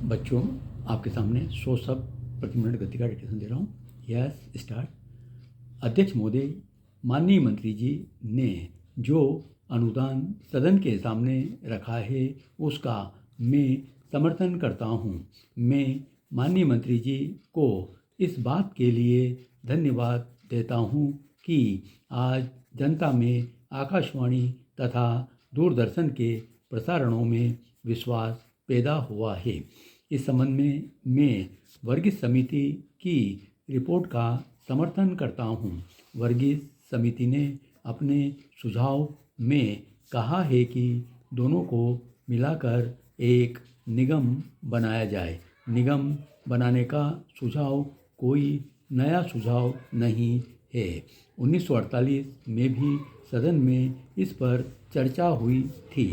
बच्चों, आपके सामने 100 शब्द प्रति मिनट गति का डिक्टेशन दे रहा हूँ। Yes, start. अध्यक्ष महोदय, माननीय मंत्री जी ने जो अनुदान सदन के सामने रखा है उसका मैं समर्थन करता हूँ। मैं माननीय मंत्री जी को इस बात के लिए धन्यवाद देता हूँ कि आज जनता में आकाशवाणी तथा दूरदर्शन के प्रसारणों में विश्वास पैदा हुआ है। इस संबंध में मैं वर्गीय समिति की रिपोर्ट का समर्थन करता हूँ। वर्गीय समिति ने अपने सुझाव में कहा है कि दोनों को मिलाकर एक निगम बनाया जाए। निगम बनाने का सुझाव कोई नया सुझाव नहीं है। 1948 में भी सदन में इस पर चर्चा हुई थी।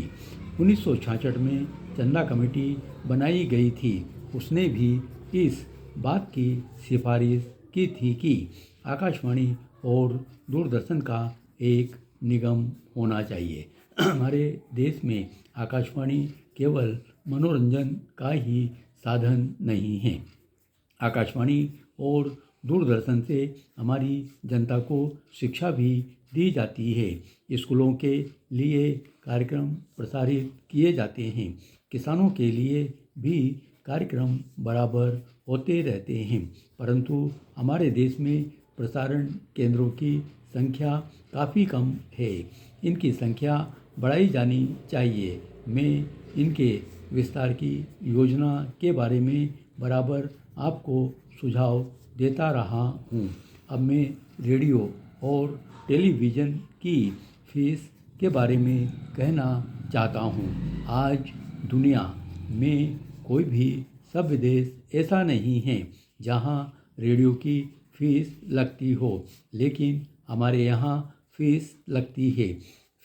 1966 में चंदा कमेटी बनाई गई थी। उसने भी इस बात की सिफारिश की थी कि आकाशवाणी और दूरदर्शन का एक निगम होना चाहिए। हमारे देश में आकाशवाणी केवल मनोरंजन का ही साधन नहीं है। आकाशवाणी और दूरदर्शन से हमारी जनता को शिक्षा भी दी जाती है। स्कूलों के लिए कार्यक्रम प्रसारित किए जाते हैं। किसानों के लिए भी कार्यक्रम बराबर होते रहते हैं, परंतु हमारे देश में प्रसारण केंद्रों की संख्या काफ़ी कम है। इनकी संख्या बढ़ाई जानी चाहिए। मैं इनके विस्तार की योजना के बारे में बराबर आपको सुझाव देता रहा हूँ। अब मैं रेडियो और टेलीविज़न की फीस के बारे में कहना चाहता हूँ। आज दुनिया में कोई भी सभ्य देश ऐसा नहीं है जहाँ रेडियो की फीस लगती हो, लेकिन हमारे यहाँ फीस लगती है।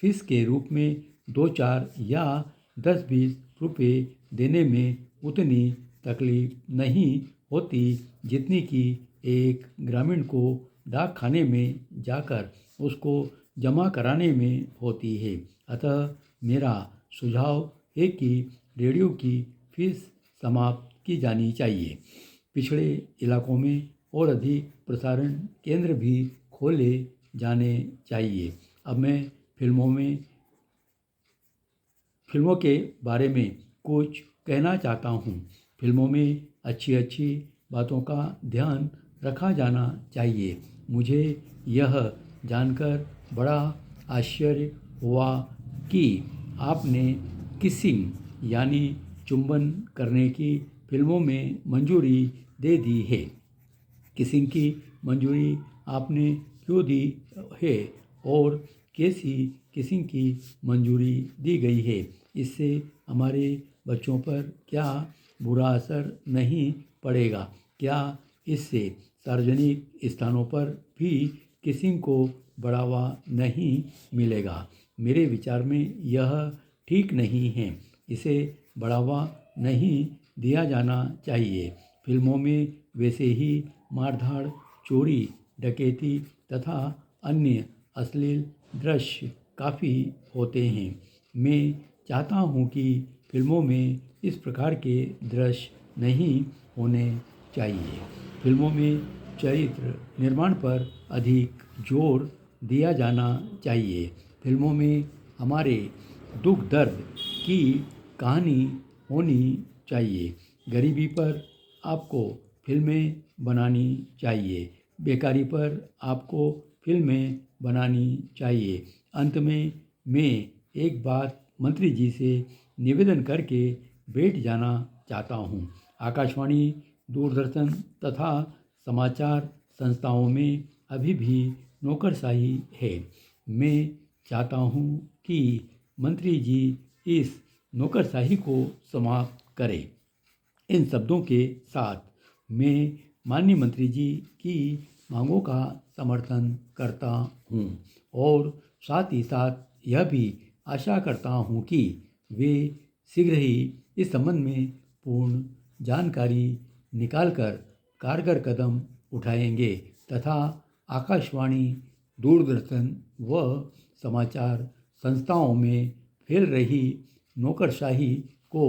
फीस के रूप में 2-4 या 10-20 रुपये देने में उतनी तकलीफ नहीं होती जितनी कि एक ग्रामीण को डाक खाने में जाकर उसको जमा कराने में होती है। अतः मेरा सुझाव है कि रेडियो की फीस समाप्त की जानी चाहिए। पिछड़े इलाकों में और अधिक प्रसारण केंद्र भी खोले जाने चाहिए। अब मैं फिल्मों के बारे में कुछ कहना चाहता हूँ। फिल्मों में अच्छी अच्छी बातों का ध्यान रखा जाना चाहिए। मुझे यह जानकर बड़ा आश्चर्य हुआ कि आपने किसिंग यानी चुंबन करने की फिल्मों में मंजूरी दे दी है। किसिंग की मंजूरी आपने क्यों दी है और कैसी किसिंग की मंजूरी दी गई है? इससे हमारे बच्चों पर क्या बुरा असर नहीं पड़ेगा? क्या इससे सार्वजनिक स्थानों पर भी किसिंग को बढ़ावा नहीं मिलेगा? मेरे विचार में यह ठीक नहीं है। इसे बढ़ावा नहीं दिया जाना चाहिए। फिल्मों में वैसे ही मारधाड़, चोरी, डकैती तथा अन्य अश्लील दृश्य काफ़ी होते हैं। मैं चाहता हूँ कि फिल्मों में इस प्रकार के दृश्य नहीं होने चाहिए। फिल्मों में चरित्र निर्माण पर अधिक जोर दिया जाना चाहिए। फिल्मों में हमारे दुख दर्द की कहानी होनी चाहिए। गरीबी पर आपको फिल्में बनानी चाहिए। बेकारी पर आपको फिल्में बनानी चाहिए। अंत में मैं एक बात मंत्री जी से निवेदन करके बैठ जाना चाहता हूँ। आकाशवाणी, दूरदर्शन तथा समाचार संस्थाओं में अभी भी नौकरशाही है। मैं चाहता हूँ कि मंत्री जी इस नौकरशाही को समाप्त करें। इन शब्दों के साथ मैं माननीय मंत्री जी की मांगों का समर्थन करता हूँ और साथ ही साथ यह भी आशा करता हूँ कि वे शीघ्र ही इस संबंध में पूर्ण जानकारी निकालकर कारगर कदम उठाएंगे तथा आकाशवाणी, दूरदर्शन व समाचार संस्थाओं में फैल रही नौकरशाही को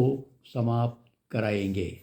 समाप्त कराएंगे।